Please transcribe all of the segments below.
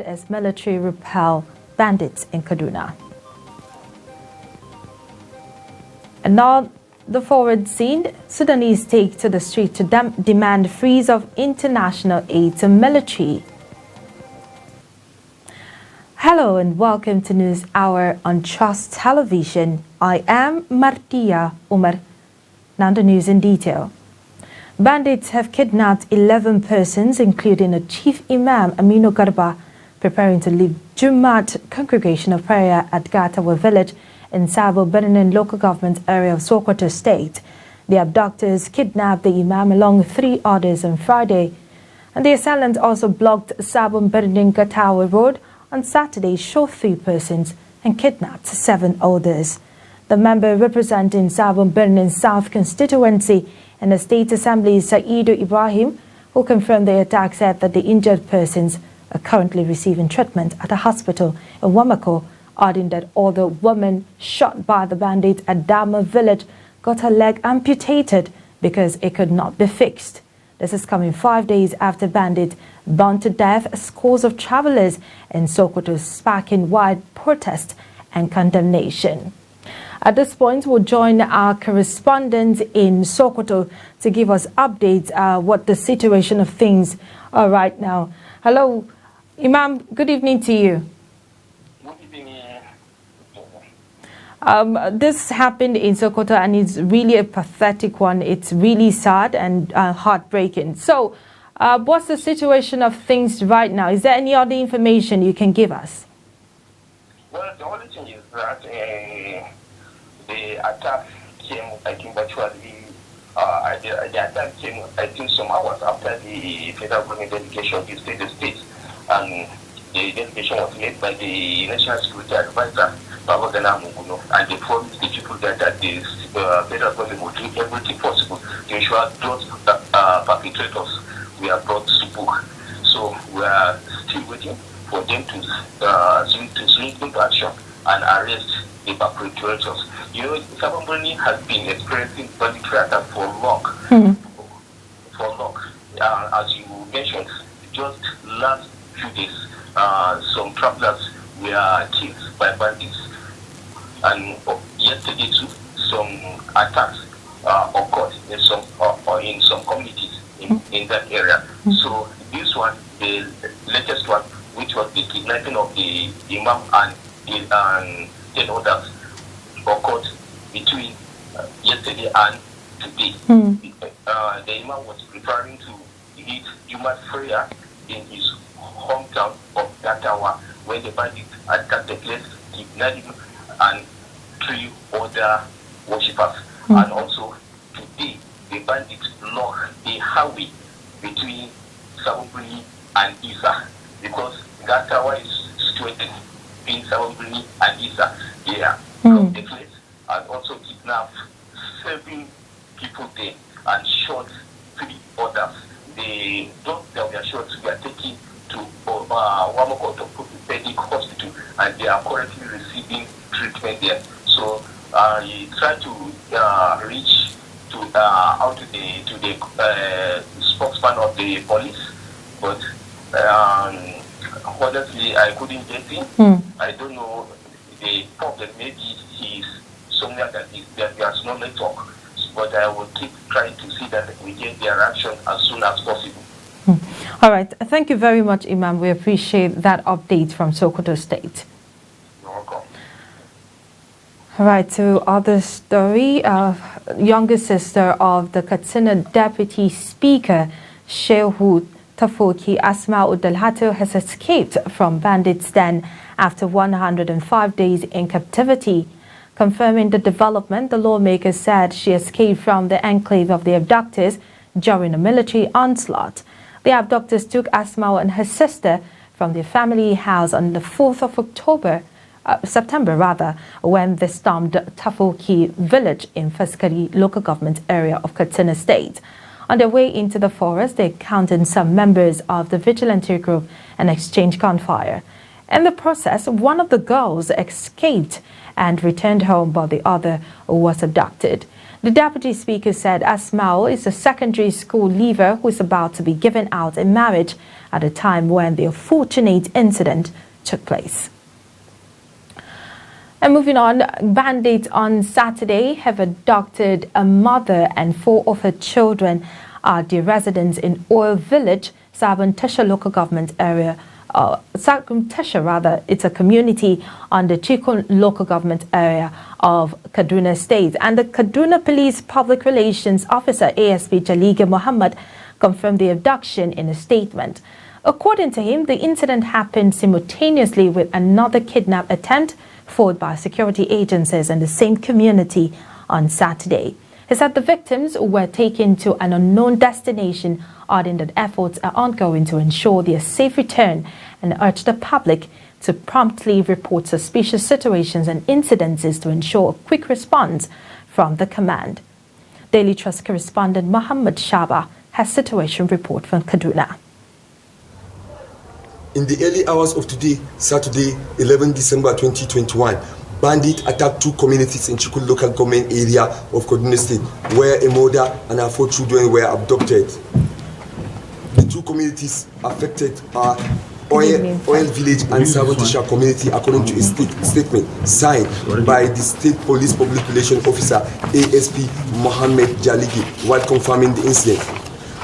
abducted as military repel bandits in Kaduna. And now the forward scene, Sudanese take to the street to demand freeze of international aid to military. Hello and welcome to News Hour on Trust Television. I am Martia Umar. Now the news in detail. Bandits have kidnapped 11 persons, including a chief imam, Aminu Garba, preparing to leave Jumat congregation of prayer at Gatawa village in Sabo Benin local government area of Sokoto state. The abductors kidnapped the imam along with 3 others on Friday. And the assailants also blocked Sabo Benin Gatawa road on Saturday, shot 3 persons and kidnapped 7 others. The member representing Sabo Benin South constituency in the State Assembly, Saidu Ibrahim, who confirmed the attack, said that the injured persons are currently receiving treatment at a hospital in Wamako, adding that although the woman shot by the bandit at Dama village got her leg amputated because it could not be fixed. This is coming 5 days after bandits burned to death scores of travelers in Sokoto, sparking wide protest and condemnation. At this point, we'll join our correspondent in Sokoto to give us updates what the situation of things are right now. Hello, Imam, good evening to you. Good evening. This happened in Sokoto and it's really a pathetic one. It's really sad and heartbreaking. So what's the situation of things right now? Is there any other information you can give us? Well, the only thing is that the attack came, I think, virtually, the attack came, I think, some hours after the federal government delegation visited the state. And the delegation was led by the National Security Advisor, and they promised the people that the federal government would do everything possible to ensure those perpetrators were brought to book. So we are still waiting for them to swing into action and arrest the perpetrators. You know, Sabamboni has been experiencing banditry attack for long. For long. As you mentioned, just last few days, some travelers were killed by bandits. And yesterday too, some attacks occurred in some communities in that area. So this one, the latest one, which was the kidnapping of the imam and 10 others, occurred between yesterday and today. The imam was preparing to lead Jumat prayer in his hometown of Gatawa when the bandits attacked the place, kidnapped him and 3 other worshippers. And also today, the bandits blocked the highway between Sabambuni and Isa, because Gatawa is situated between Sabambuni and Isa. They are blocked the place and also kidnapped 7 people there and shot 3 others. Those that were shot were taken to Wamako Orthopedic Hospital and they are currently receiving treatment there. So he tried to reach out to the spokesman of the police, but honestly I couldn't get him. I don't know the problem. Maybe he's somewhere that there's no network, but I will keep trying to see that we get their reaction as soon as possible. All right. Thank you very much, Imam. We appreciate that update from Sokoto State. You're welcome. All right, to other story, younger sister of the Katsina Deputy Speaker, Shehu Tafoki ASUU has escaped from bandits' den after 105 days in captivity. Confirming the development, the lawmaker said she escaped from the enclave of the abductors during a military onslaught. The abductors took ASUU and her sister from their family house on the 4th of September, when they stormed Tafoki village in Faskari local government area of Katsina State. On their way into the forest, they encountered some members of the vigilante group and exchanged gunfire. In the process, one of the girls escaped and returned home, while the other was abducted. The Deputy Speaker said Asmao is a secondary school leaver who is about to be given out in marriage at a time when the unfortunate incident took place. And moving on, bandits on Saturday have abducted a mother and 4 of her children at their residence in Oil Village, Sabon Tesha local government area. It's a community on the Chikun local government area of Kaduna State. And the Kaduna Police Public Relations Officer, ASP Jalige Mohammed, confirmed the abduction in a statement. According to him, the incident happened simultaneously with another kidnap attempt fought by security agencies in the same community on Saturday. He said the victims were taken to an unknown destination, adding that efforts are ongoing to ensure their safe return, and urged the public to promptly report suspicious situations and incidences to ensure a quick response from the command. Daily Trust correspondent MOHAMMED SHABBA has situation report from Kaduna. In the early hours of today, Saturday, 11 December 2021, bandits attacked 2 communities in Chikun local government area of Kaduna State, where a mother and her 4 children were abducted. The 2 communities affected are Oil Village and Sabon Tesha community, according to a statement signed by the State Police Public Relations Officer ASP Mohammed Jaligi while confirming the incident.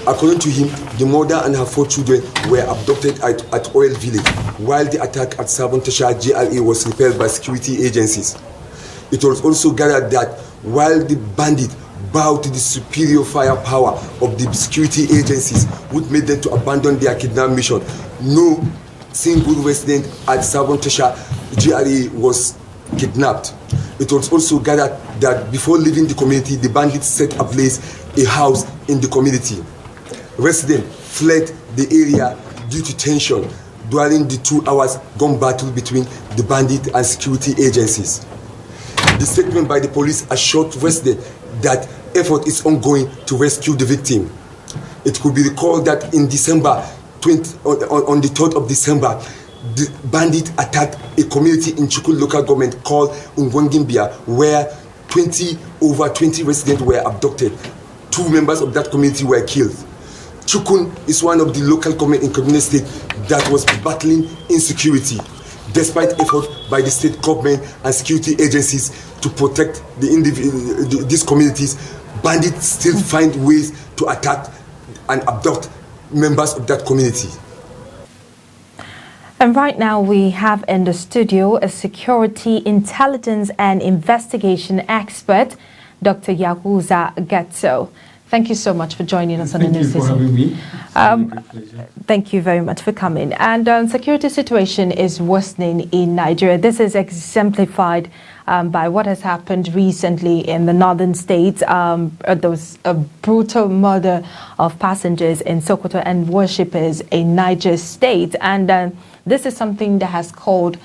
According to him, the mother and her 4 children were abducted at Oil Village, while the attack at Sabon Tesha GRA was repelled by security agencies. It was also gathered that while the bandit bowed to the superior firepower of the security agencies, which made them to abandon their kidnap mission, no single resident at Sabon Tesha GRA was kidnapped. It was also gathered that before leaving the community, the bandits set ablaze a house in the community. Residents fled the area due to tension during the 2 hours gun battle between the bandit and security agencies. The statement by the police assured residents that effort is ongoing to rescue the victim. It could be recalled that in December on the 3rd of December, the bandit attacked a community in Chikun local government called Ngwangimbia, where over 20 residents were abducted. 2 members of that community were killed. Chikun is one of the local government in Kaduna State that was battling insecurity. Despite effort by the state government and security agencies to protect these communities, bandits still find ways to attack and abduct members of that community. And right now we have in the studio a security, intelligence and investigation expert, Dr. Yahuza Eto'o. Thank you so much for joining us on the news. Thank you for having me. Thank you very much for coming. And security situation is worsening in Nigeria. This is exemplified by what has happened recently in the northern states. There was a brutal murder of passengers in Sokoto and worshippers in Niger State. And this is something that has called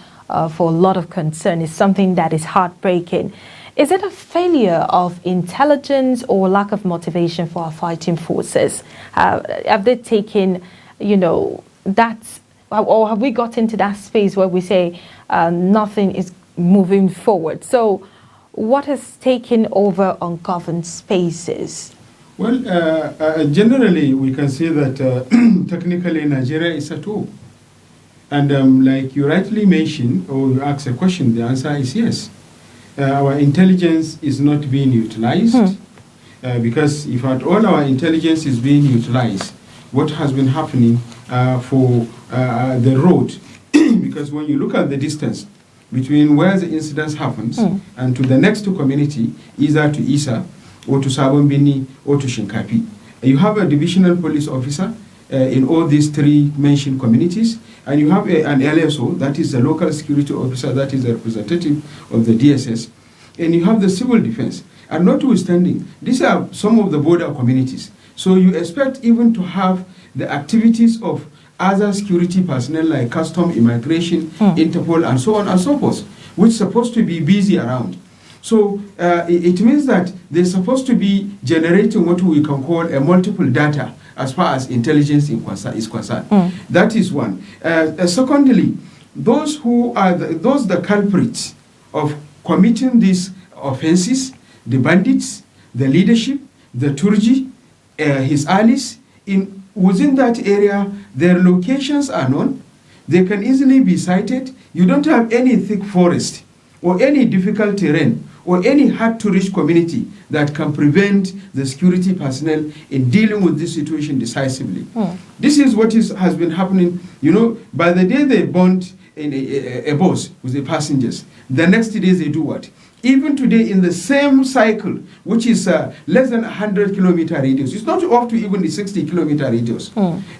for a lot of concern. It's something that is heartbreaking. Is it a failure of intelligence or lack of motivation for our fighting forces? Have they taken, that, or have we got into that space where we say nothing is moving forward? So what has taken over ungoverned spaces? Well, generally we can say that technically Nigeria is at all. And like you rightly mentioned, or you asked a question, the answer is yes. Our intelligence is not being utilized because if at all our intelligence is being utilized, what has been happening for the road, because when you look at the distance between where the incident happens and to the next community, either to Isa or to Sabon or to Shinkapi, you have a divisional police officer in all these 3 mentioned communities, and you have an LSO, that is the local security officer, that is the representative of the DSS, and you have the civil defense. And notwithstanding, these are some of the border communities. So you expect even to have the activities of other security personnel like custom, immigration, Interpol, and so on and so forth, which is supposed to be busy around. So it means that they're supposed to be generating what we can call a multiple data as far as intelligence is concerned. That is one. Secondly, those who are the culprits of committing these offenses, the bandits, the leadership, the Turji, his allies, within that area, their locations are known. They can easily be cited. You don't have any thick forest or any difficult terrain or any hard-to-reach community that can prevent the security personnel in dealing with this situation decisively. This is what has been happening. You know, by the day they bond in a bus with the passengers, the next day they do what? Even today, in the same cycle, which is less than 100-kilometer radius, it's not up to even the 60-kilometer radius.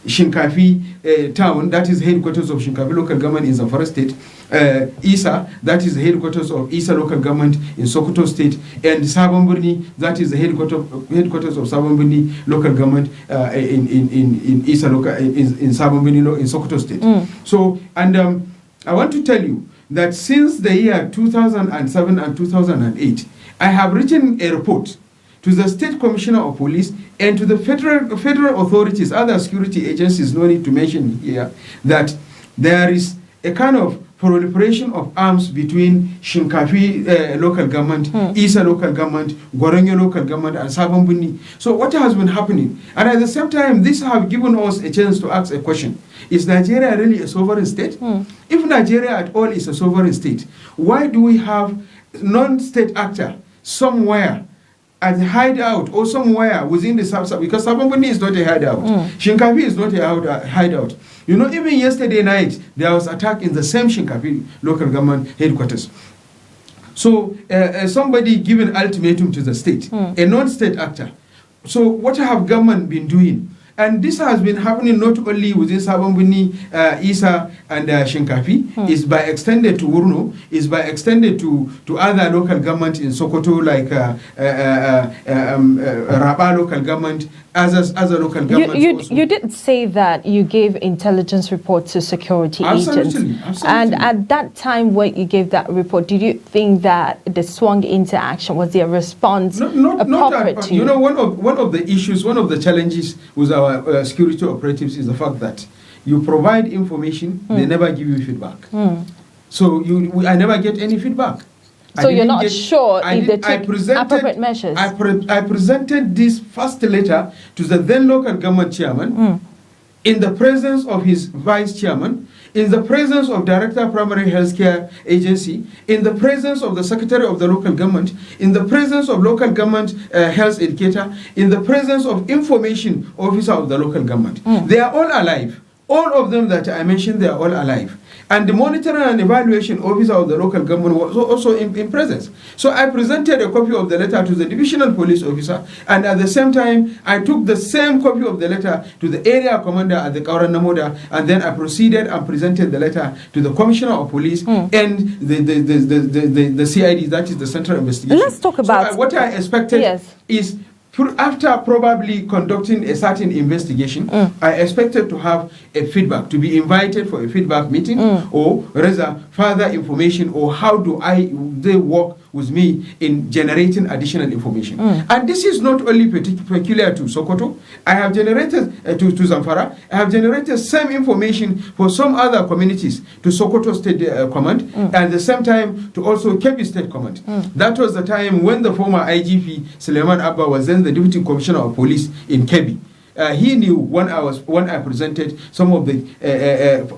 Shinkafi town, that is headquarters of Shinkafi local government in Zamfara state. Isa, that is the headquarters of Isa local government in Sokoto state. And Sabamburni, that is the headquarters of Sabamburni local government in Isa local in Sabamburni in Sokoto state. So, and I want to tell you that since the year 2007 and 2008, I have written a report to the State Commissioner of Police and to the federal authorities, other security agencies, no need to mention here, that there is a kind of proliferation of arms between Shinkafi local government, Isa local government, Goronyo local government, and Sabambuni. So what has been happening? And at the same time, this have given us a chance to ask a question. Is Nigeria really a sovereign state? If Nigeria at all is a sovereign state, why do we have non-state actor somewhere at the hideout or somewhere within the sub? Because Sabambuni is not a hideout. Shinkafi is not a hideout. You know, even yesterday night, there was attack in the same Shinkafi local government headquarters. So somebody given ultimatum to the state, a non-state actor. So what have government been doing? And this has been happening not only within Sabambuni, Isa, and Shinkafi, is by extended to Wurno, is by extended to other local government in Sokoto, like Raba local government, other local governments. You did say that you gave intelligence report to security agents. Absolutely. And at that time when you gave that report, did you think that the swung into action, was their response appropriate to you? You know, one of the issues, one of the challenges with our security operatives is the fact that you provide information, they never give you feedback. So I never get any feedback. So you're not sure if they took appropriate measures? I presented this first letter to the then local government chairman in the presence of his vice chairman, in the presence of Director of Primary Healthcare Agency, in the presence of the Secretary of the local government, in the presence of local government health educator, in the presence of information officer of the local government. They are all alive. All of them that I mentioned, they are all alive. And the monitoring and evaluation officer of the local government was also in presence. So I presented a copy of the letter to the divisional police officer, and at the same time, I took the same copy of the letter to the area commander at the Kauran Namoda, and then I proceeded and presented the letter to the commissioner of police and the CID, that is the Central Investigation. Let's talk about... So what I expected is, after probably conducting a certain investigation, I expected to have a feedback, to be invited for a feedback meeting, or rather further information, or how they work with me in generating additional information. And this is not only peculiar to Sokoto. I have generated to Zamfara. I have generated same information for some other communities to Sokoto State Command, and at the same time to also Kebbi State Command. That was the time when the former IGP Suleiman Abba was then the Deputy Commissioner of Police in Kebbi. He knew when I presented some of the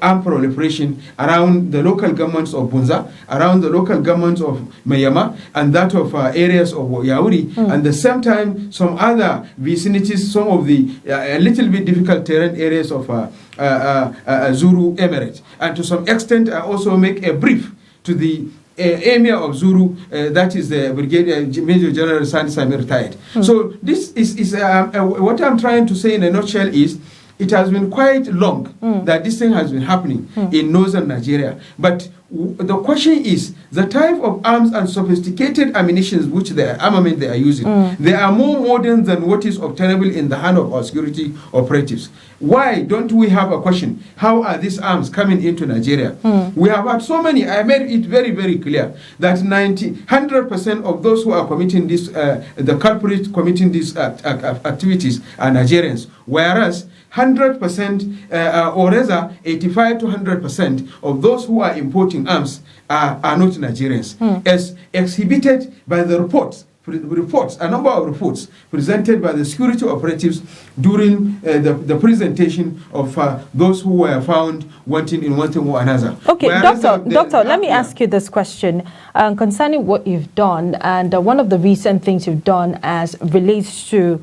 armed proliferation around the local governments of Bunza, around the local governments of Mayama, and that of areas of Yauri, and at the same time some other vicinities, some of the a little bit difficult terrain areas of Zuru Emirate. And to some extent, I also make a brief to the Emir of Zuru, that is the Brigadier Major General Sani Sami retired. So this is what I'm trying to say in a nutshell is, it has been quite long that this thing has been happening in northern Nigeria. But the question is the type of arms and sophisticated ammunition which armament they are using. They are more modern than what is obtainable in the hand of our security operatives. Why don't we have a question? How are these arms coming into Nigeria? We have had so many. I made it very, very clear that 100% of those who are committing this, the culprits committing these activities are Nigerians, whereas 100% or rather 85 to 100% of those who are importing arms are not Nigerians, as exhibited by the reports, a number of reports presented by the security operatives during the presentation of those who were found wanting in one thing or another. Okay, Doctor, let me ask you this question concerning what you've done, and one of the recent things you've done as relates to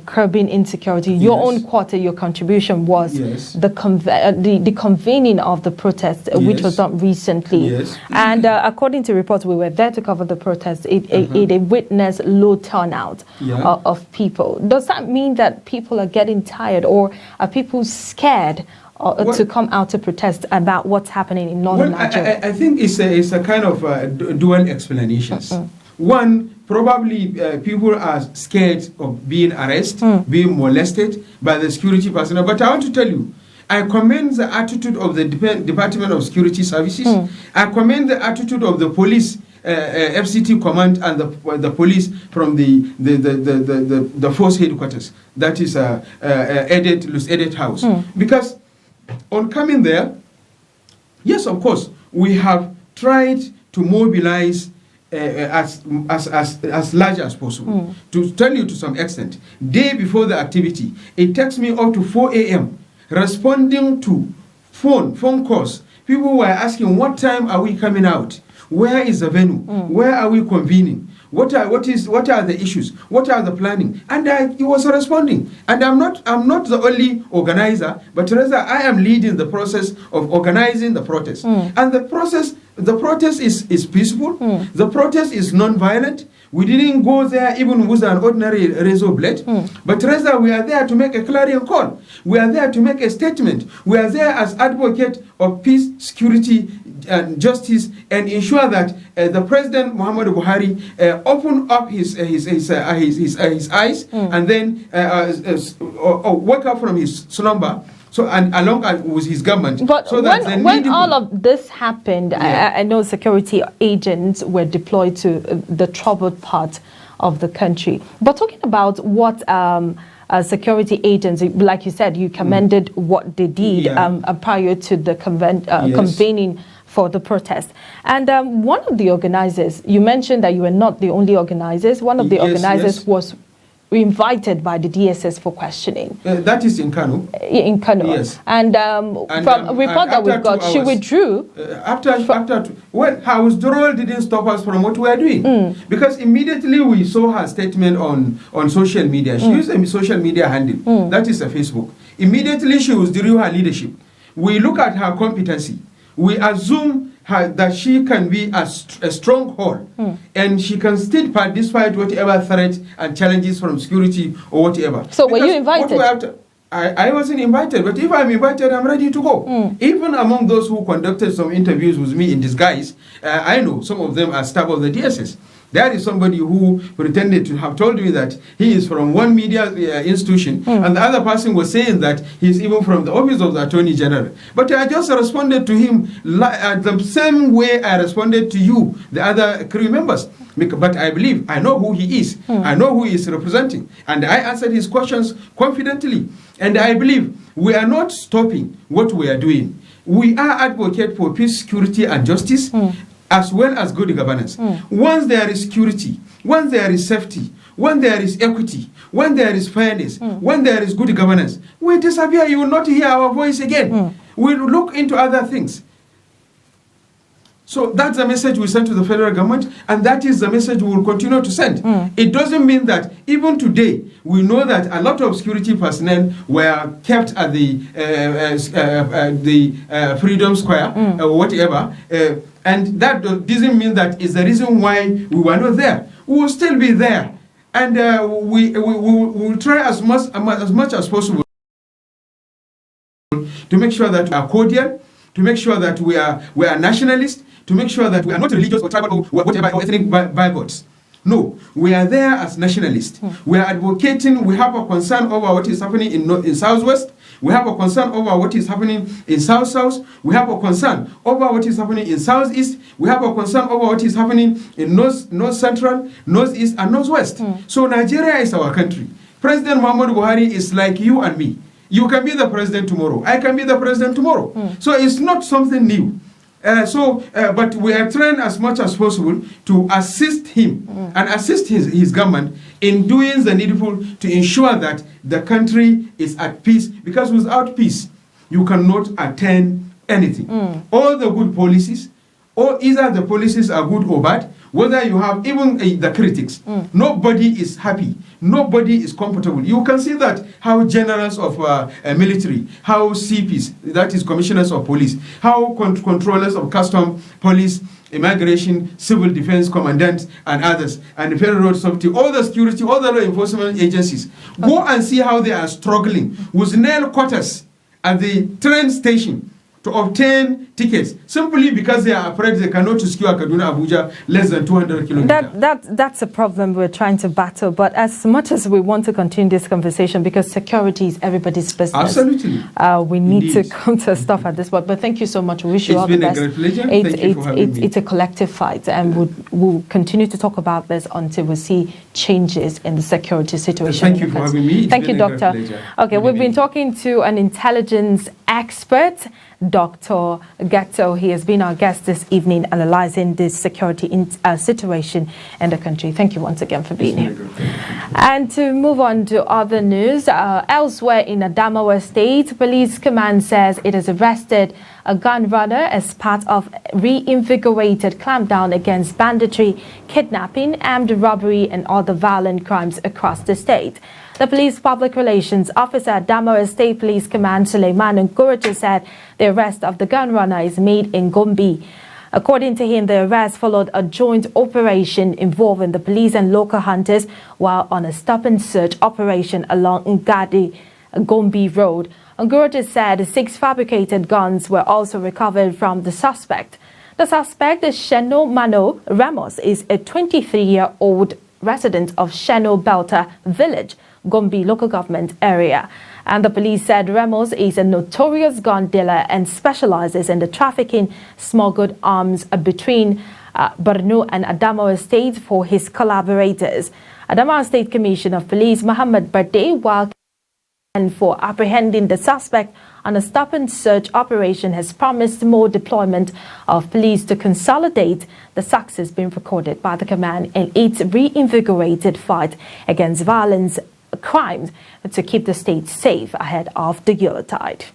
curbing insecurity. Your own quarter, your contribution was the convening of the protest, which was done recently. And according to reports, we were there to cover the protest. It witnessed low turnout of people. Does that mean that people are getting tired, or are people scared to come out to protest about what's happening in northern Nigeria? I think it's a kind of dual explanations. One, probably people are scared of being arrested, being molested by the security personnel. But I want to tell you, I commend the attitude of the Department of Security Services. I commend the attitude of the police, FCT command, and the police from the force headquarters. That is Edit House. Because on coming there, yes, of course, we have tried to mobilize as large as possible. To tell you to some extent, day before the activity, it takes me up to 4 a.m. responding to phone calls. People were asking, what time are we coming out? Where is the venue? Where are we convening? What are the issues? What are the planning? And he was responding. And I'm not the only organizer, but rather I am leading the process of organizing the protest. And the protest is peaceful. The protest is non-violent. We didn't go there even with an ordinary razor blade, but rather we are there to make a clarion call. We are there to make a statement. We are there as advocate of peace, security, and justice, and ensure that the President Muhammadu Buhari open up his eyes and then wake up from his slumber. So and along with his government. But so that when all of this happened, I know security agents were deployed to the troubled part of the country. But talking about what security agents, like you said, you commended what they did prior to the convening for the protest. And one of the organizers, you mentioned that you were not the only organizers. One of the organizers was invited by the DSS for questioning. That is in Kano. In Kano. Yes. And from a report that we've got, she withdrew. Well, her withdrawal didn't stop us from what we are doing. Because immediately we saw her statement on social media. She used a social media handle. That is a Facebook. Immediately she withdrew her leadership. We look at her competency. We assume that she can be a stronghold and she can still part despite whatever threat and challenges from security or whatever. So were you invited? I wasn't invited, but if I'm invited, I'm ready to go. Even among those who conducted some interviews with me in disguise, I know some of them are staff of the DSS. There is somebody who pretended to have told me that he is from one media institution, and the other person was saying that he is even from the office of the Attorney General. But I just responded to him the same way I responded to you, the other crew members. But I believe, I know who he is, I know who he is representing, and I answered his questions confidently. And I believe we are not stopping what we are doing. We are advocates for peace, security, and justice, as well as good governance. Once there is security, once there is safety, when there is equity, when there is fairness, when there is good governance, we disappear. You will not hear our voice again. We will look into other things. So that's the message we send to the federal government, and that is the message we will continue to send. It doesn't mean that even today, we know that a lot of security personnel were kept at the Freedom Square or whatever, and that doesn't mean that is the reason why we were not there. We will still be there, and we will try as much as possible to make sure that we are cordial, to make sure that we are nationalists, to make sure that we are not religious or tribal or whatever or ethnic bigots. No, we are there as nationalists. We are advocating, we have a concern over what is happening in Southwest. We have a concern over what is happening in South-South. We have a concern over what is happening in Southeast. We have a concern over what is happening in North-Central, Northeast, and Northwest. So Nigeria is our country. President Muhammadu Buhari is like you and me. You can be the president tomorrow. I can be the president tomorrow. So it's not something new. But we are trying as much as possible to assist him and assist his government in doing the needful to ensure that the country is at peace, because without peace, you cannot attain anything. All the good policies, or either the policies are good or bad, whether you have even the critics, nobody is happy, nobody is comfortable. You can see that how generals of military, how CPs, that is commissioners of police, how controllers of custom, police, immigration, civil defense commandants, and others, and the federal road safety, all the security, all the law enforcement agencies, go and see how they are struggling with nail quarters at the train station to obtain tickets, simply because they are afraid they cannot secure Kaduna, Abuja, less than 200 kilometers. That's a problem we're trying to battle. But as much as we want to continue this conversation, because security is everybody's business. Absolutely. We need to come to a stop at this point. But thank you so much. We wish you all the best. It's been a great pleasure. Thank you for having me. It's a collective fight, and we'll continue to talk about this until we see changes in the security situation. Thank you for having me. Thank you, Doctor. Okay, we've been talking to an intelligence expert, Dr. Eto'o. He has been our guest this evening, analyzing this security situation in the country. Thank you once again for being here. And to move on to other news, elsewhere in ADAMAWA State, Police Command says it has arrested a gun runner as part of reinvigorated clampdown against banditry, kidnapping, armed robbery, and other violent crimes across the state. The police public relations officer at ADAMAWA State Police Command, Suleiman Ngoroche, said the arrest of the gun runner is made in Gombe. According to him, the arrest followed a joint operation involving the police and local hunters while on a stop-and-search operation along Ngadi-Gombe Road. Ngoroche said 6 fabricated guns were also recovered from the suspect. The suspect, Sheno Mano Ramos, is a 23-year-old resident of Sheno Belta village, Gombe local government area. And the police said Ramos is a notorious gun dealer and specializes in the trafficking smuggled arms between Borno and Adamawa State for his collaborators. Adamawa State Commissioner of Police Mohammed Bade, while for apprehending the suspect on a stop-and-search operation, has promised more deployment of police to consolidate the success being recorded by the command in its reinvigorated fight against violence crimes to keep the state safe ahead of the Yuletide.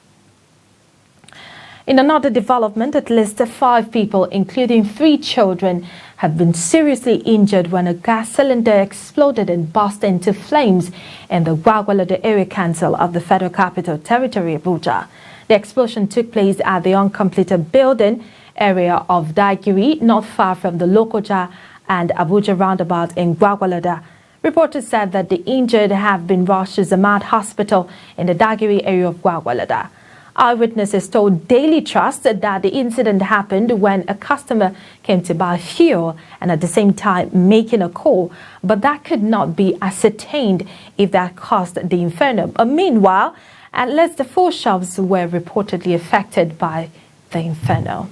In another development, at least 5 people, including 3 children, have been seriously injured when a gas cylinder exploded and burst into flames in the Gwagwalada Area Council of the Federal Capital Territory, Abuja. The explosion took place at the uncompleted building area of Daigiri, not far from the Lokoja and Abuja roundabout in Gwagwalada. Reporters said that the injured have been rushed to Zamad Hospital in the Daigiri area of Gwagwalada. Eyewitnesses told Daily Trust that the incident happened when a customer came to buy fuel and at the same time making a call, but that could not be ascertained if that caused the inferno. Meanwhile, at least 4 shops were reportedly affected by the inferno.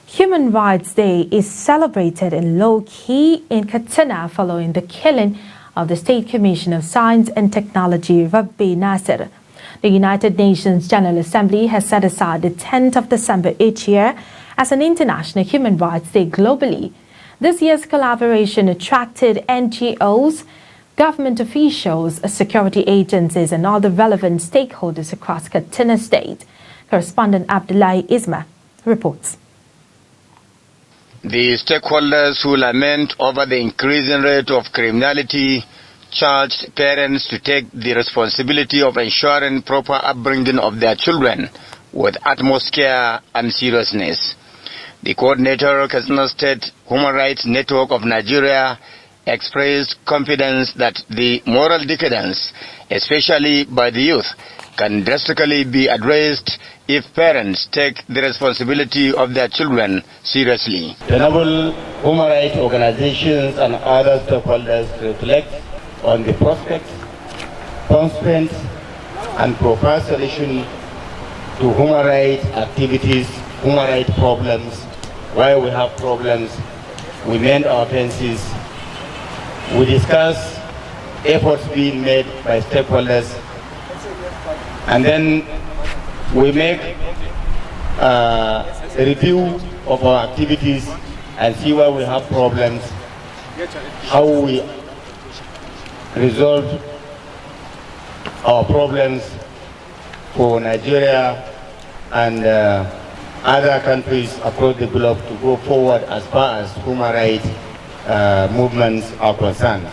Human Rights Day is celebrated in low-key in Kaduna following the killing of the State Commissioner of Science and Technology, Rabbi Nasir. The United Nations General Assembly has set aside the 10th of December each year as an International Human Rights Day globally. This year's collaboration attracted NGOs, government officials, security agencies, and other relevant stakeholders across Kaduna State. Correspondent Abdullahi Isma reports. The stakeholders who lament over the increasing rate of criminality charged parents to take the responsibility of ensuring proper upbringing of their children with utmost care and seriousness. The coordinator, Kaduna State Human Rights Network of Nigeria, expressed confidence that the moral decadence, especially by the youth, can drastically be addressed if parents take the responsibility of their children seriously. The noble human rights organizations and other stakeholders reflect on the prospects, constraints, and proposed solution to human rights activities, human rights problems. Where we have problems, we mend our fences. We discuss efforts being made by stakeholders, and then we make a review of our activities and see where we have problems, how we resolve our problems for Nigeria and other countries across the globe to go forward as far as human rights movements are concerned.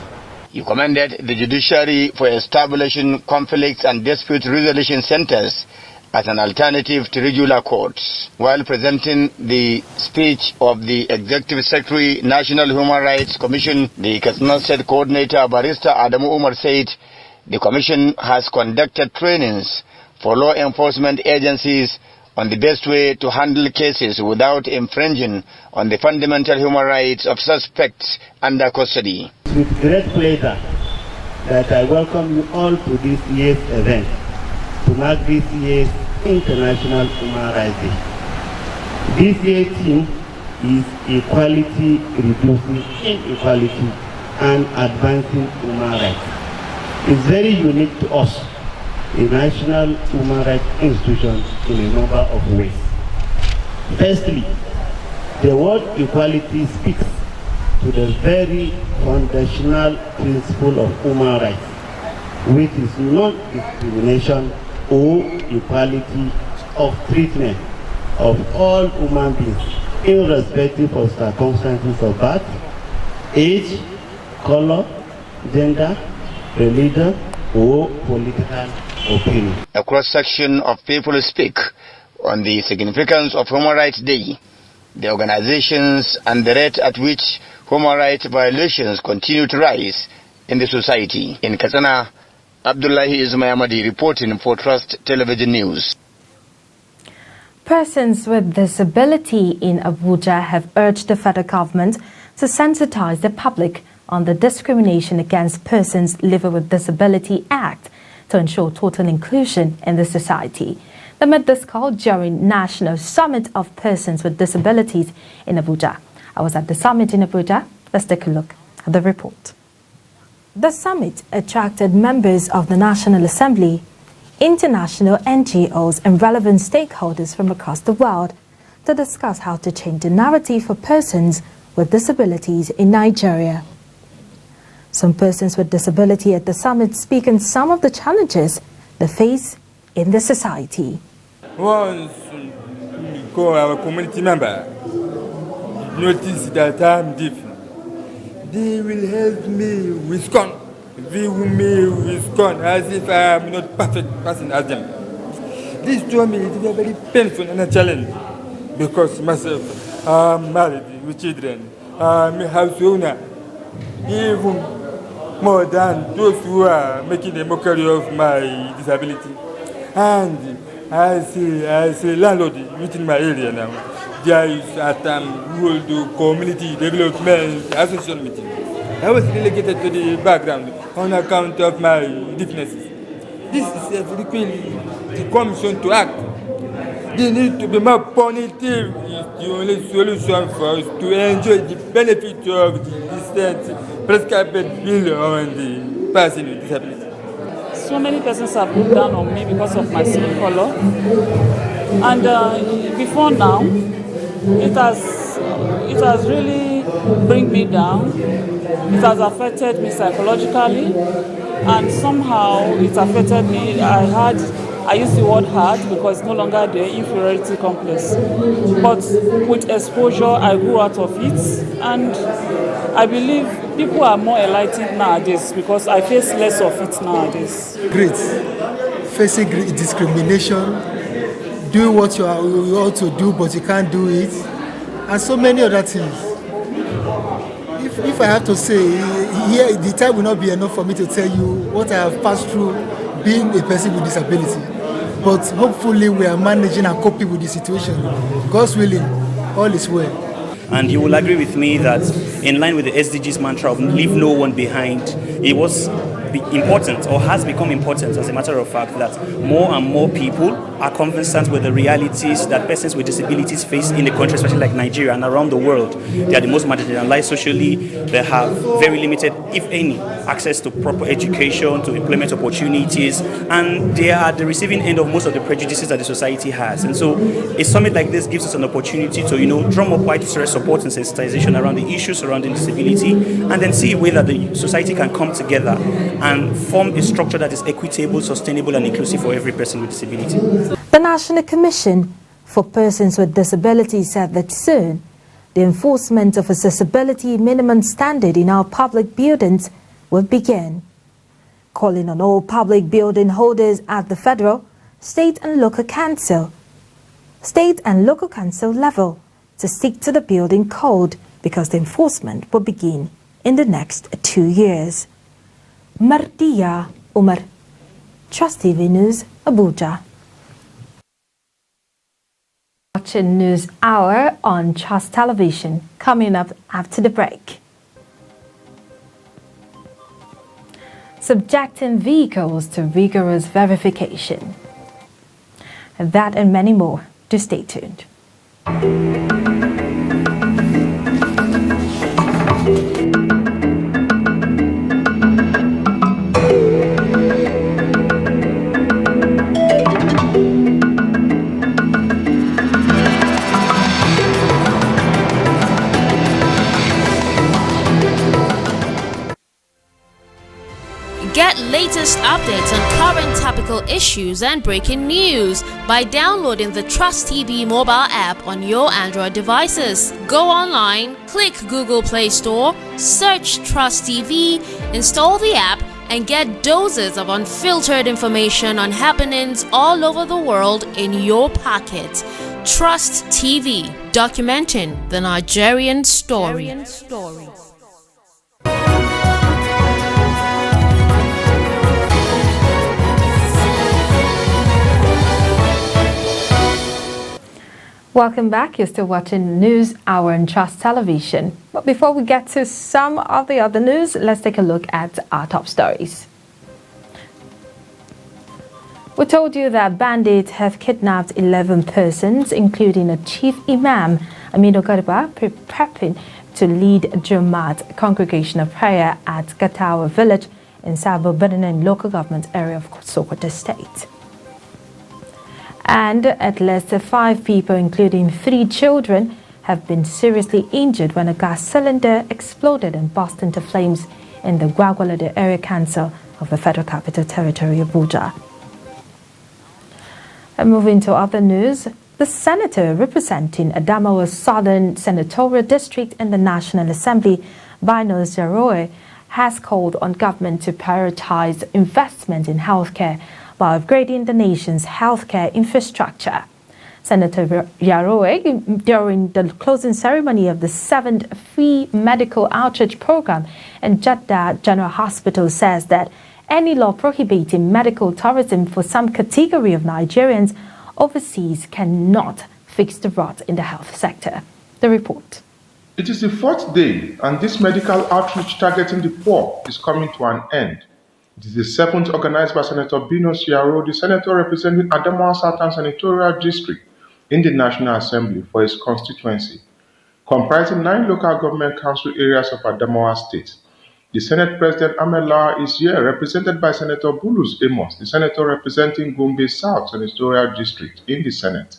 You commended the judiciary for establishing conflicts and dispute resolution centers as an alternative to regular courts. While presenting the speech of the Executive Secretary, National Human Rights Commission, the Kaduna State Coordinator, Barrister ADAMAWA said the Commission has conducted trainings for law enforcement agencies on the best way to handle cases without infringing on the fundamental human rights of suspects under custody. With great pleasure that I welcome you all to this year's event to mark this year's International Human Rights Day. This year's theme is equality, reducing inequality, and advancing human rights. It's very unique to us, a national human rights institution, in a number of ways. Firstly, the word equality speaks to the very foundational principle of human rights, which is non-discrimination or equality of treatment of all human beings, irrespective of circumstances of birth, age, color, gender, religion, or political opinion. A cross-section of people speak on the significance of Human Rights Day, the organizations and the rate at which human rights violations continue to rise in the society. In Kaduna, ABDULLAHI is MOHAMMED reporting for Trust Television News. Persons with disability in Abuja have urged the federal government to sensitize the public on the Discrimination Against Persons Living with Disability Act to ensure total inclusion in the society. They made this call during National Summit of Persons with Disabilities in Abuja. I was at the summit in Abuja. Let's take a look at the report. The summit attracted members of the National Assembly, international NGOs and relevant stakeholders from across the world to discuss how to change the narrative for persons with disabilities in Nigeria. Some persons with disability at the summit speak on some of the challenges they face in the society. Once our community member notice that I'm different, they will help me with con, view me with con as if I am not perfect person as them. This to me is a very painful and a challenge because myself, I'm married with children, I'm a house owner, even more than those who are making a mockery of my disability. And I say landlord within my area now. There is at World Community Development Association meeting. I was relegated to the background on account of my differences. This is a frequently the commission to act. They need to be more punitive. It's the only solution for us to enjoy the benefit of the distant prescribed bill on the person with disability. So many persons have looked down on me because of my skin color. And before now, it has really bring me down. It has affected me psychologically, and somehow it affected me. I use the word hard because it's no longer the inferiority complex. But with exposure, I grew out of it, and I believe people are more enlightened nowadays because I face less of it nowadays. Great. Facing discrimination, doing what you ought to do but you can't do it, and so many other things. If if I have to say, here the time will not be enough for me to tell you what I have passed through being a person with disability. But hopefully we are managing and coping with the situation. God's willing, all is well. And you will agree with me that in line with the SDGs mantra of leave no one behind, it was important, or has become important as a matter of fact, that more and more people are conversant with the realities that persons with disabilities face in the country, especially like Nigeria and around the world. They are the most marginalized socially. They have very limited, if any, access to proper education, to employment opportunities, and they are at the receiving end of most of the prejudices that the society has. And so a summit like this gives us an opportunity to, drum up widespread support and sensitization around the issues surrounding disability, and then see whether the society can come together and form a structure that is equitable, sustainable, and inclusive for every person with disability. The National Commission for Persons with Disabilities said that soon the enforcement of accessibility minimum standard in our public buildings will begin, calling on all public building holders at the federal, state and local council level to stick to the building code because the enforcement will begin in the next 2 years. Martia Umar, Trust TV News, Abuja. Watching News Hour on Trust Television, coming up after the break. Subjecting vehicles to rigorous verification. That and many more. Do stay tuned. Get latest updates on current topical issues and breaking news by downloading the Trust TV mobile app on your Android devices. Go online, click Google Play Store, search Trust TV, install the app, and get doses of unfiltered information on happenings all over the world in your pocket. Trust TV, documenting the Nigerian story. Welcome back. You're still watching News Hour on Trust Television. But before we get to some of the other news, let's take a look at our top stories. We told you that bandits have kidnapped 11 persons, including a chief imam, Aminu Garba, prepping to lead Jumat congregation of prayer at Gatawa village in Sabo Birnin local government area of Sokoto state. And at least 5 people, including 3 children, have been seriously injured when a gas cylinder exploded and burst into flames in the Gwagwalada Area Council of the Federal Capital Territory, Abuja. And moving to other news, the senator representing ADAMAWA's Southern Senatorial District in the National Assembly, Binta Zaroe, has called on government to prioritize investment in healthcare by upgrading the nation's healthcare infrastructure. Senator Yaroe, during the closing ceremony of the 7th Free Medical Outreach Program in Jeddah General Hospital, says that any law prohibiting medical tourism for some category of Nigerians overseas cannot fix the rot in the health sector. The report. It is the 4th day, and this medical outreach targeting the poor is coming to an end. It is the 7th organized by Senator Binta Zaroe, the senator representing Adamawa Southern Senatorial District in the National Assembly for his constituency, comprising 9 local government council areas of Adamawa State. The Senate President Amela is here, represented by Senator Bulus Amos, the senator representing Gombe South Senatorial District in the Senate.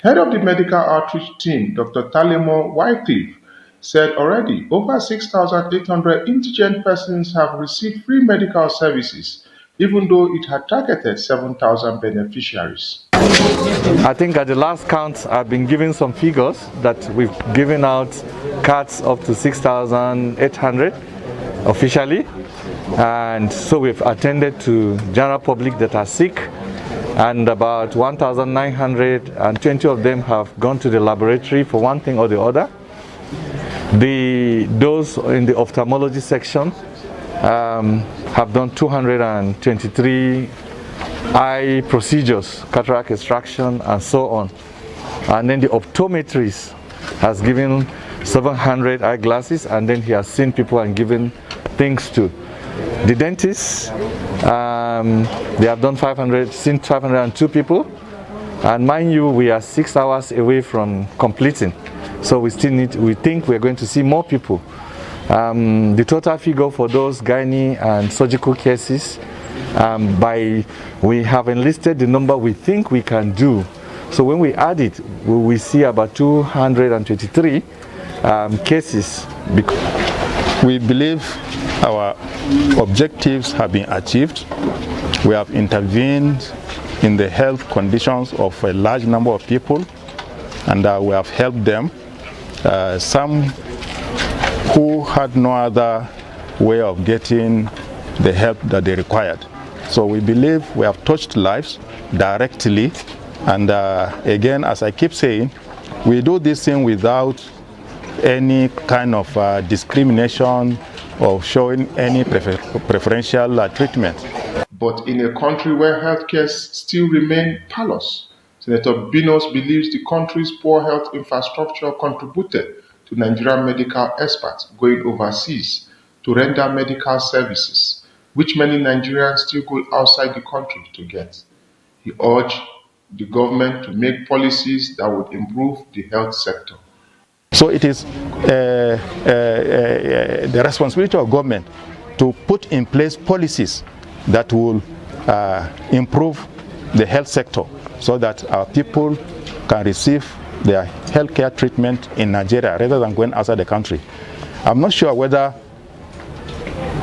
Head of the medical outreach team, Dr. Talemo Wycliffe, said already over 6,800 indigent persons have received free medical services, even though it had targeted 7,000 beneficiaries. I think at the last count, I've been given some figures that we've given out cards up to 6,800 officially, and so we've attended to general public that are sick, and about 1,920 of them have gone to the laboratory for one thing or the other. Those in the ophthalmology section have done 223 eye procedures, cataract extraction and so on. And then the optometrist has given 700 eyeglasses, and then he has seen people and given things to. The dentists, they have done 502 people, and mind you, we are 6 hours away from completing, so we think we're going to see more people. The total figure for those gynae and surgical cases, we have enlisted the number we think we can do. So when we add it, we see about 223 cases. We believe our objectives have been achieved. We have intervened in the health conditions of a large number of people, and we have helped them. Some who had no other way of getting the help that they required. So we believe we have touched lives directly, and again, as I keep saying, we do this thing without any kind of discrimination or showing any preferential treatment. But in a country where healthcare still remains parlous, Senator Binos believes the country's poor health infrastructure contributed to Nigerian medical experts going overseas to render medical services, which many Nigerians still go outside the country to get. He urged the government to make policies that would improve the health sector. So it is the responsibility of government to put in place policies that will improve the health sector so that our people can receive their healthcare treatment in Nigeria rather than going outside the country. I'm not sure whether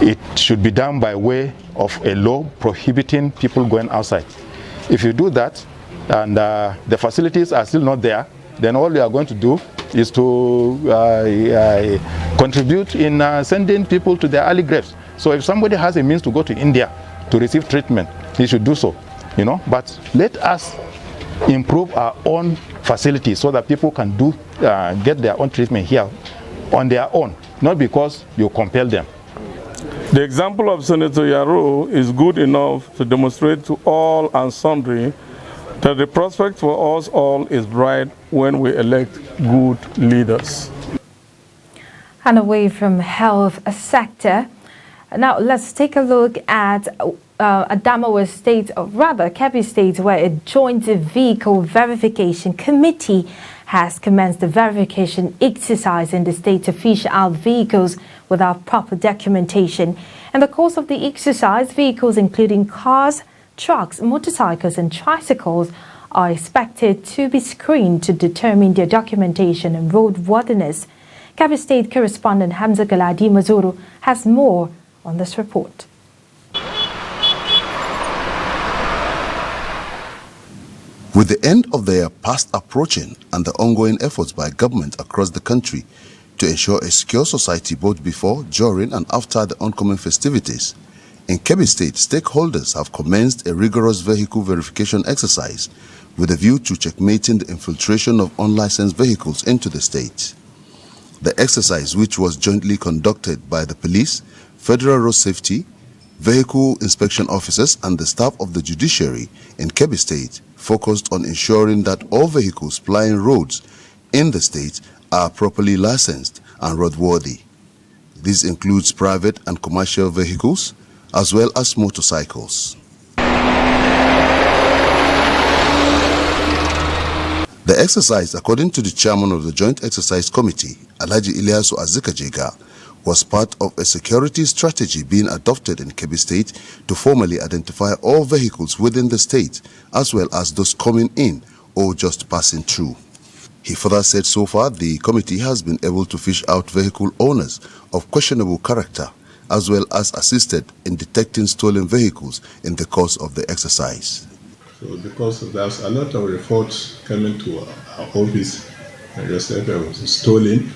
it should be done by way of a law prohibiting people going outside. If you do that and the facilities are still not there, then all you are going to do is to contribute in sending people to their early graves. So if somebody has a means to go to India to receive treatment, he should do so, you know. But let us improve our own facilities so that people can get their own treatment here on their own, not because you compel them. The example of Senator Yaro is good enough to demonstrate to all and sundry that the prospect for us all is bright when we elect good leaders. And away from health sector, now let's take a look at ADAMAWA State, or rather Kebbi State, where a joint vehicle verification committee has commenced the verification exercise in the state to fish out vehicles without proper documentation. In the course of the exercise, vehicles including cars, trucks, motorcycles and tricycles are expected to be screened to determine their documentation and roadworthiness. Kebbi State Correspondent Hamza Galadi Mazuru has more on this report. With the end of the year fast approaching and the ongoing efforts by government across the country to ensure a secure society both before, during and after the oncoming festivities, in Kebbi State, stakeholders have commenced a rigorous vehicle verification exercise with a view to checkmating the infiltration of unlicensed vehicles into the state. The exercise, which was jointly conducted by the police, Federal Road Safety, vehicle inspection officers and the staff of the judiciary in Kebbi State, focused on ensuring that all vehicles plying roads in the state are properly licensed and roadworthy. This includes private and commercial vehicles, as well as motorcycles. The exercise, according to the chairman of the Joint Exercise Committee, Alhaji Ilyasu Azikajega, was part of a security strategy being adopted in Kebbi State to formally identify all vehicles within the state, as well as those coming in or just passing through. He further said so far the committee has been able to fish out vehicle owners of questionable character, as well as assisted in detecting stolen vehicles in the course of the exercise. So because there's a lot of reports coming to our office, just that it was stolen,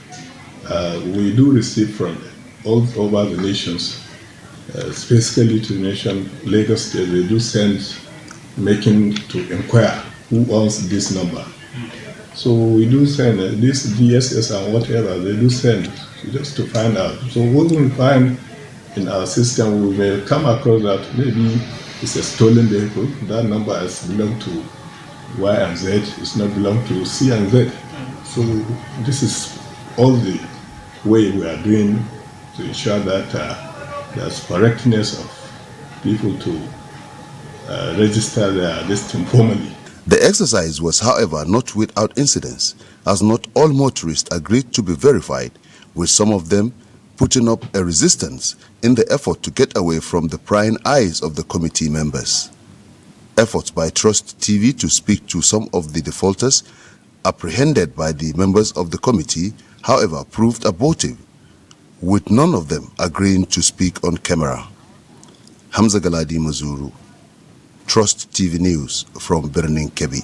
we do receive from all over the nations, specifically to the nation, Lagos State, they do send making to inquire who owns this number. So we do send this DSS and whatever, they do send just to find out. So what we find in our system, we may come across that maybe it's a stolen vehicle. That number has belonged to Y and Z, it's not belong to C and Z. So this is all the way we are doing to ensure that there's correctness of people to register their listing formally. The exercise was, however, not without incidents, as not all motorists agreed to be verified, with some of them putting up a resistance in the effort to get away from the prying eyes of the committee members. Efforts by Trust TV to speak to some of the defaulters apprehended by the members of the committee, however, proved abortive, with none of them agreeing to speak on camera. Hamza Galadi Mazuru, Trust TV News from Birnin Kebbi.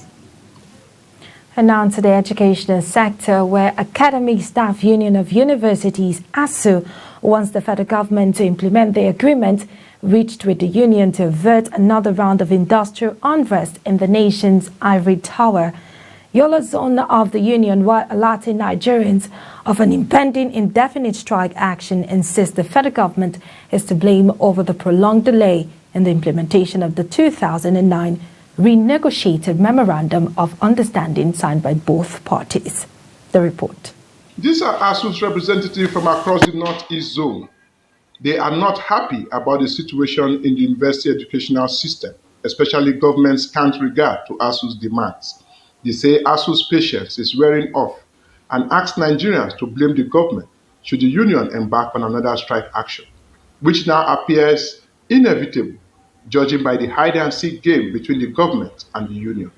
And now to the educational sector, where Academic Staff Union of Universities, ASUU, wants the federal government to implement the agreement reached with the union to avert another round of industrial unrest in the nation's ivory tower. Yola Zone of the union, while alerting Nigerians of an impending indefinite strike action, insists the federal government is to blame over the prolonged delay in the implementation of the 2009 renegotiated Memorandum of Understanding signed by both parties. The report. These are ASUU's representatives from across the Northeast Zone. They are not happy about the situation in the university educational system, especially government's scant regard to ASUU's demands. They say ASUU's patience is wearing off and ask Nigerians to blame the government should the union embark on another strike action, which now appears inevitable, judging by the hide-and-seek game between the government and the union.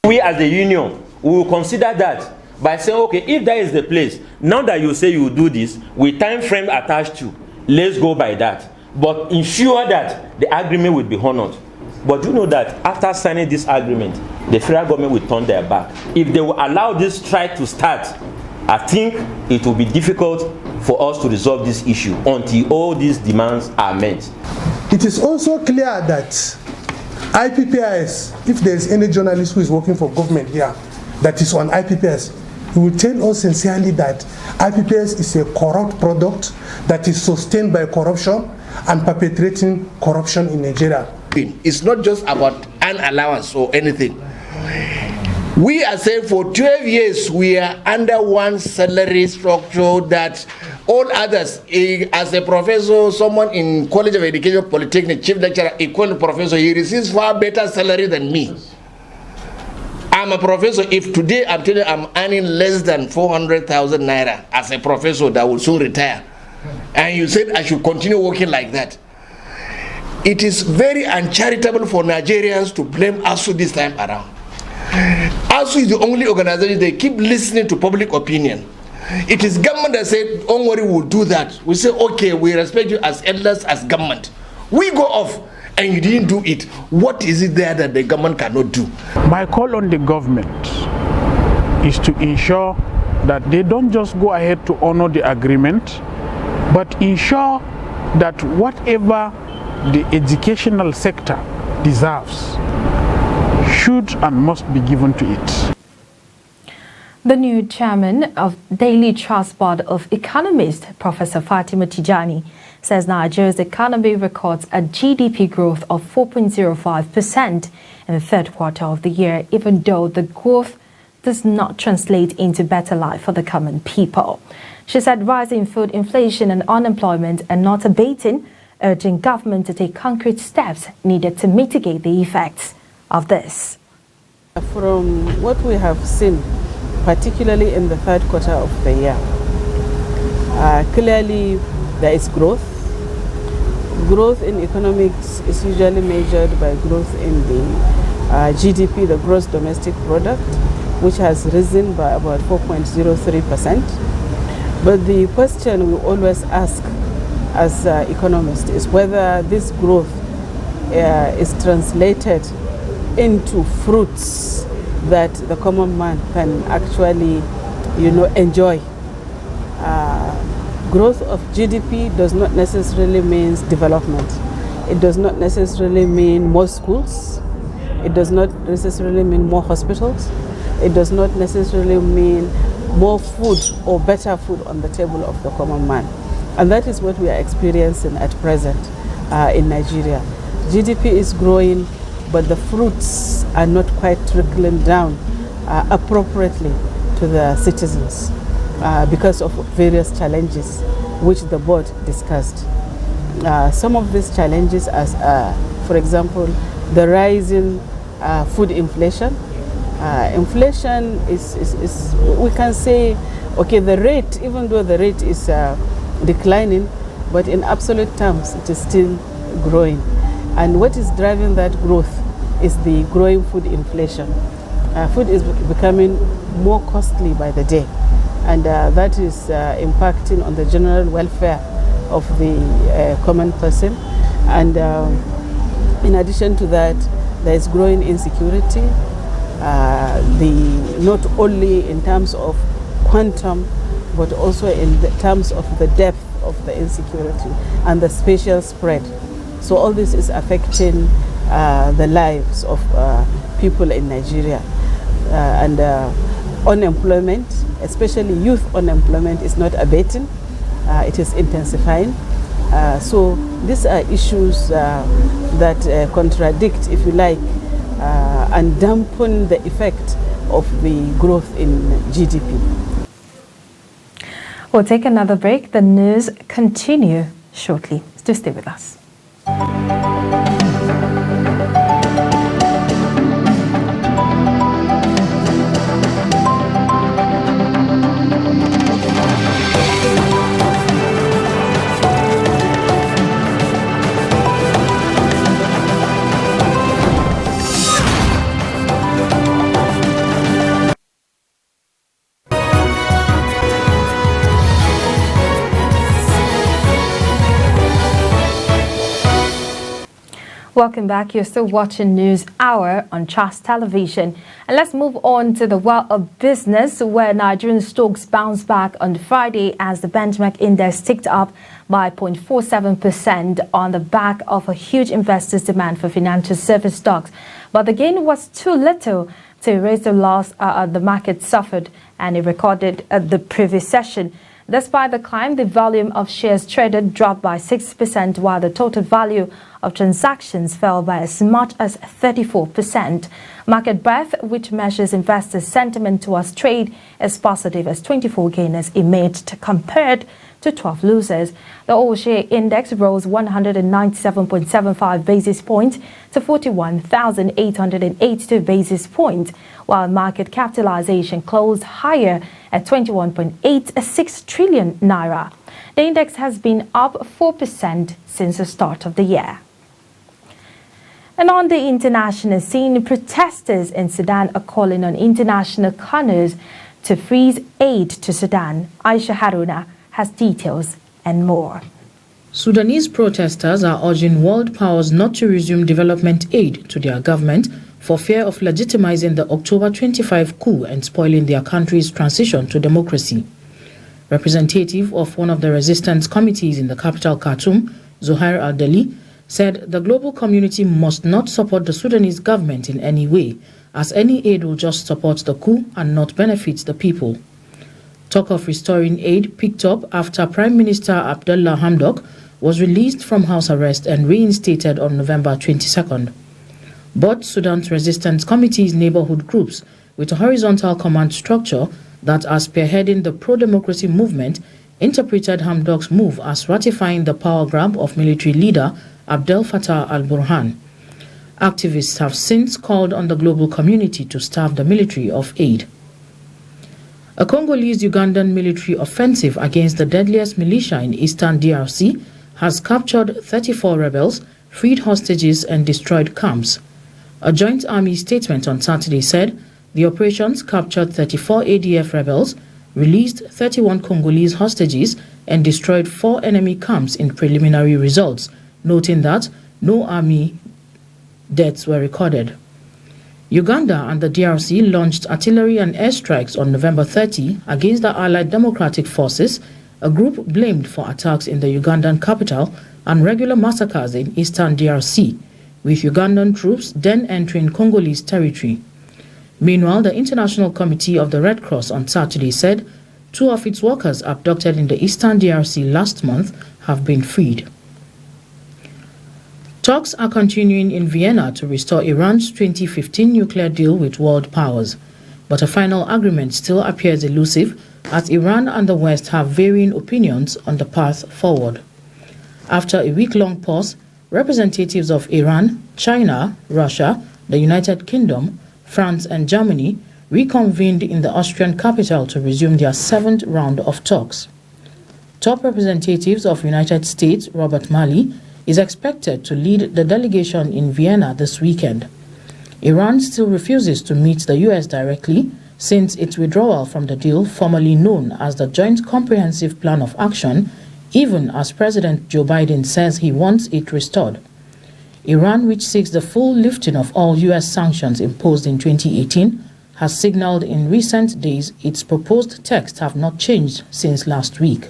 We as the union, we will consider that by saying, okay, if that is the place, now that you say you will do this, with time frame attached to, let's go by that. But ensure that the agreement will be honored. But you know that after signing this agreement, the federal government will turn their back. If they will allow this strike to start, I think it will be difficult for us to resolve this issue until all these demands are met. It is also clear that IPPIS, if there is any journalist who is working for government here that is on IPPIS, he will tell us sincerely that IPPIS is a corrupt product that is sustained by corruption and perpetrating corruption in Nigeria. It's not just about an allowance or anything. We are saying for 12 years we are under one salary structure that all others, as a professor, someone in College of Education, Polytechnic, chief lecturer, equal professor, he receives far better salary than me. I'm a professor. If today I'm telling you I'm earning less than 400,000 naira as a professor that will soon retire, and you said I should continue working like that, it is very uncharitable for Nigerians to blame ASUU this time around. ASUU is the only organization, they keep listening to public opinion. It is government that said, don't worry, we'll do that. We say, okay, we respect you as elders, as government. We go off and you didn't do it. What is it there that the government cannot do? My call on the government is to ensure that they don't just go ahead to honor the agreement, but ensure that whatever the educational sector deserves should and must be given to it. The new chairman of Daily Trust Board of Economists, Professor Fatima Tijjani, says Nigeria's economy records a GDP growth of 4.05% in the third quarter of the year, even though the growth does not translate into better life for the common people. She said rising food inflation and unemployment are not abating, urging government to take concrete steps needed to mitigate the effects of this. From what we have seen, particularly in the third quarter of the year, clearly there is growth. Growth in economics is usually measured by growth in the GDP, the gross domestic product, which has risen by about 4.03%. But the question we always ask as economists is whether this growth is translated into fruits that the common man can actually, enjoy. Growth of GDP does not necessarily mean development. It does not necessarily mean more schools. It does not necessarily mean more hospitals. it does not necessarily mean more food or better food on the table of the common man. And that is what we are experiencing at present in Nigeria. GDP is growing, but the fruits are not quite trickling down appropriately to the citizens because of various challenges which the board discussed. Some of these challenges as, for example, the rising food inflation. Inflation is, we can say, okay, the rate, even though the rate is declining, but in absolute terms, it is still growing. And what is driving that growth is the growing food inflation. Food is becoming more costly by the day, and that is impacting on the general welfare of the common person. And in addition to that, there is growing insecurity, not only in terms of quantum, but also in the terms of the depth of the insecurity and the spatial spread. So all this is affecting the lives of people in Nigeria. And unemployment, especially youth unemployment, is not abating. It is intensifying. So these are issues that contradict, if you like, and dampen the effect of the growth in GDP. We'll take another break. The news continue shortly. So stay with us. Welcome back. You're still watching News Hour on Trust Television. And let's move on to the world of business, where Nigerian stocks bounced back on Friday as the benchmark index ticked up by 0.47% on the back of a huge investors' demand for financial service stocks. But the gain was too little to erase the loss the market suffered, and it recorded the previous session. Despite the climb, the volume of shares traded dropped by 6%, while the total value of transactions fell by as much as 34%. Market breadth, which measures investors' sentiment towards trade, is positive as 24 gainers emerged compared to 12 losers. The all-share index rose 197.75 basis points to 41,882 basis points, while market capitalization closed higher at 21.86 trillion naira. The index has been up 4% since the start of the year. And on the international scene, protesters in Sudan are calling on international CONORs to freeze aid to Sudan. Aisha Haruna has details and more. Sudanese protesters are urging world powers not to resume development aid to their government for fear of legitimizing the October 25 coup and spoiling their country's transition to democracy. Representative of one of the resistance committees in the capital Khartoum, Zuhair Al-Dali, said the global community must not support the Sudanese government in any way, as any aid will just support the coup and not benefit the people. Talk of restoring aid picked up after Prime Minister Abdullahi Hamdok was released from house arrest and reinstated on November 22nd. But Sudan's resistance committee's neighborhood groups, with a horizontal command structure that are spearheading the pro-democracy movement, interpreted Hamdok's move as ratifying the power grab of military leader Abdel Fattah al-Burhan. Activists have since called on the global community to starve the military of aid. A Congolese-Ugandan military offensive against the deadliest militia in eastern DRC has captured 34 rebels, freed hostages and destroyed camps. A joint army statement on Saturday said the operations captured 34 ADF rebels, released 31 Congolese hostages and destroyed 4 enemy camps in preliminary results, noting that no army deaths were recorded. Uganda and the DRC launched artillery and airstrikes on November 30 against the Allied Democratic Forces, a group blamed for attacks in the Ugandan capital and regular massacres in eastern DRC, with Ugandan troops then entering Congolese territory. Meanwhile, the International Committee of the Red Cross on Saturday said 2 of its workers abducted in the eastern DRC last month have been freed. Talks are continuing in Vienna to restore Iran's 2015 nuclear deal with world powers, but a final agreement still appears elusive as Iran and the West have varying opinions on the path forward. After a week-long pause, representatives of Iran, China, Russia, the United Kingdom, France and Germany reconvened in the Austrian capital to resume their 7th round of talks. Top representatives of United States, Robert Malley, is expected to lead the delegation in Vienna this weekend. Iran still refuses to meet the US directly since its withdrawal from the deal, formerly known as the Joint Comprehensive Plan of Action, even as President Joe Biden says he wants it restored. Iran, which seeks the full lifting of all US sanctions imposed in 2018, has signaled in recent days its proposed texts have not changed since last week.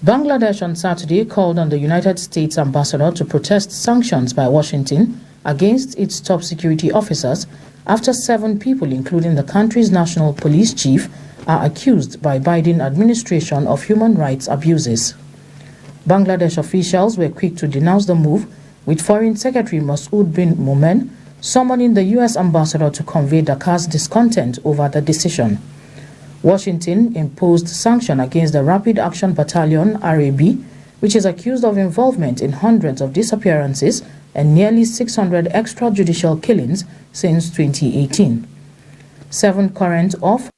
Bangladesh on Saturday called on the United States ambassador to protest sanctions by Washington against its top security officers after 7 people, including the country's national police chief, are accused by Biden administration of human rights abuses. Bangladesh officials were quick to denounce the move, with Foreign Secretary Masood bin Momen summoning the U.S. ambassador to convey Dakar's discontent over the decision. Washington imposed sanctions against the Rapid Action Battalion, RAB, which is accused of involvement in hundreds of disappearances and nearly 600 extrajudicial killings since 2018. 7 current of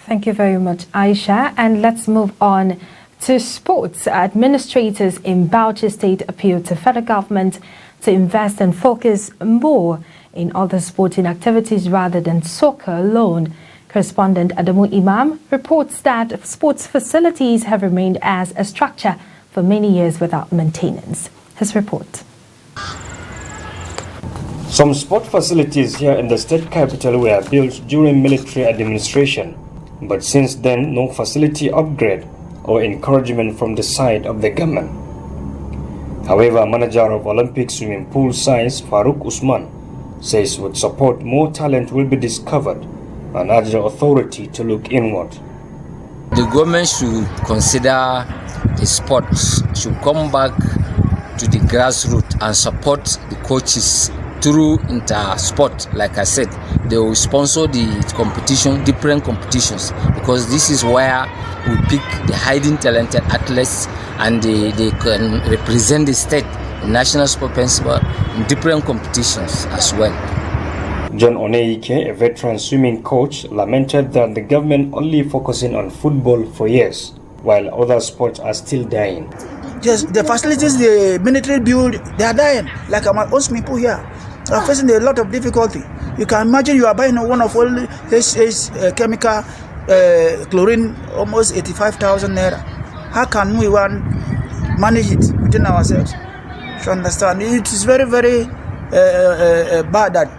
Thank you very much, Aisha. And let's move on to sports. Administrators in Bauchi State appealed to federal government to invest and focus more in other sporting activities rather than soccer alone. Correspondent Adamu Imam reports that sports facilities have remained as a structure for many years without maintenance. His report. Some sport facilities here in the state capital were built during military administration, but since then no facility upgrade or encouragement from the side of the government. However, manager of Olympic swimming pool science Farouk Usman says with support more talent will be discovered and urged the authority to look inward. The government should consider the sports should come back to the grassroots and support the coaches through inter-sport. Like I said, they will sponsor the competition, different competitions, because this is where we pick the highly talented athletes and they can represent the state in national sport principal in different competitions as well. John Oneike, a veteran swimming coach, lamented that the government only focusing on football for years, while other sports are still dying. Just the facilities the military build, they are dying. Like my own swimming pool here, they are facing a lot of difficulty. You can imagine you are buying one of all this chemical chlorine, almost 85,000 naira. How can we manage it within ourselves? You understand? It is very, very bad that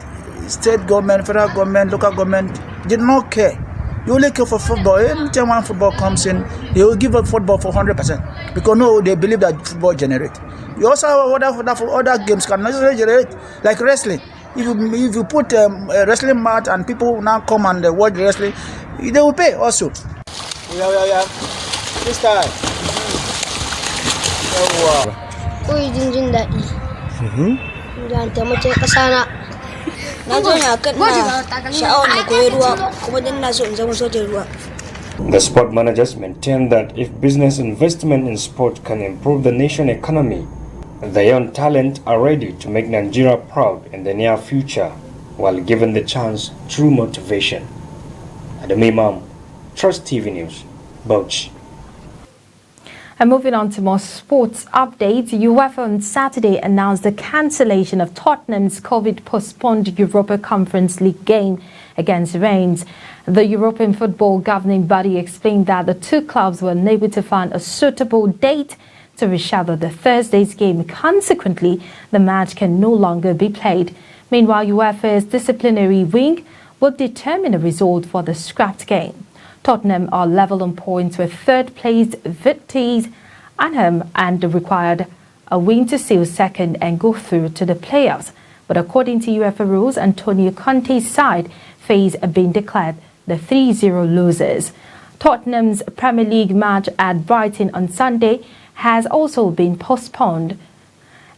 state government, federal government, local government did not care. You only care for football. Anytime one football comes in, they will give up football for 100% because no, they believe that football generates. You also have other games can necessarily generate, like wrestling. If you put a wrestling mat and people now come and watch wrestling, they will pay also. Yeah. This time. Jin daɗi. Da taimake ƙasa na. Na zo ne akan sha'awar na koyi ruwa kuma dan na so in zama sojan ruwa. The sport managers maintain that if business investment in sport can improve the nation economy, the young talent are ready to make Nigeria proud in the near future while given the chance through motivation. Adam Imam, Trust TV News, Bauchi. And moving on to more sports updates, UEFA on Saturday announced the cancellation of Tottenham's Covid-Postponed Europa Conference League game against Rennes. The European football governing body explained that the 2 clubs were unable to find a suitable date to reschedule the Thursday's game. Consequently, the match can no longer be played. Meanwhile, UEFA's disciplinary wing will determine a result for the scrapped game. Tottenham are level on points with third-placed Vitesse Arnhem and required a win to seal second and go through to the playoffs. But according to UEFA rules, Antonio Conte's side face being declared the 3-0 losers. Tottenham's Premier League match at Brighton on Sunday has also been postponed.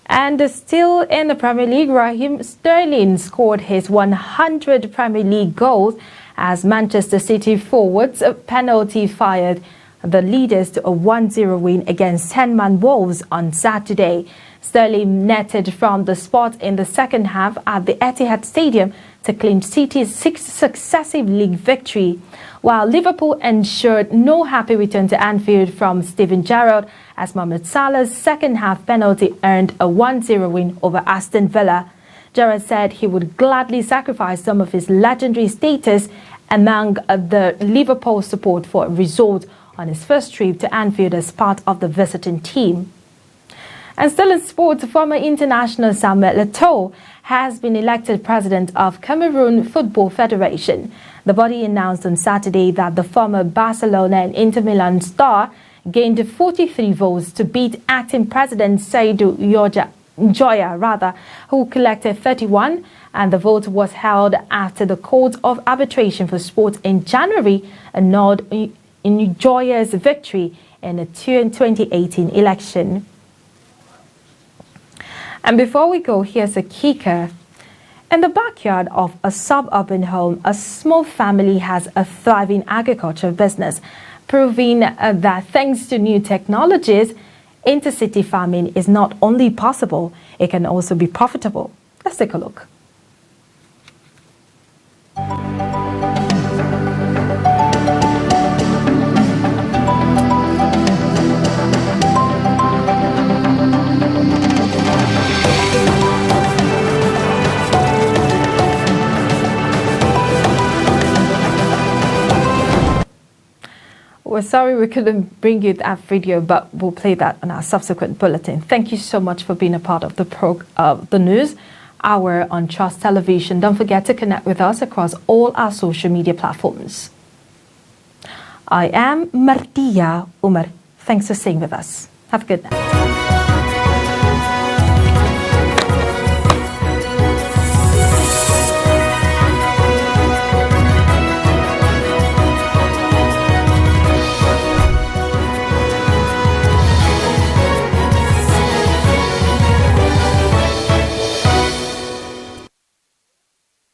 And still in the Premier League, Raheem Sterling scored his 100th Premier League goal as Manchester City forwards a penalty fired the leaders to a 1-0 win against 10-man Wolves on Saturday. Sterling netted from the spot in the second half at the Etihad Stadium to claim City's sixth successive league victory, while Liverpool ensured no happy return to Anfield from Steven Gerrard as Mohamed Salah's second-half penalty earned a 1-0 win over Aston Villa. Gerrard said he would gladly sacrifice some of his legendary status among the Liverpool support for a result on his first trip to Anfield as part of the visiting team. And still in sports, former international Samuel Eto'o has been elected president of Cameroon Football Federation. The body announced on Saturday that the former Barcelona and Inter Milan star gained 43 votes to beat acting president Seydou Njoya, who collected 31, and the vote was held after the Court of Arbitration for Sport in January annulled Njoya's victory in the 2018 election. And before we go, here's a kicker. In the backyard of a suburban home, a small family has a thriving agriculture business, proving that thanks to new technologies, intercity farming is not only possible, it can also be profitable. Let's take a look. We're sorry we couldn't bring you that video, but we'll play that on our subsequent bulletin. Thank you so much for being a part of the news hour on Trust Television. Don't forget to connect with us across all our social media platforms. I am Martia Umar. Thanks for staying with us. Have a good night.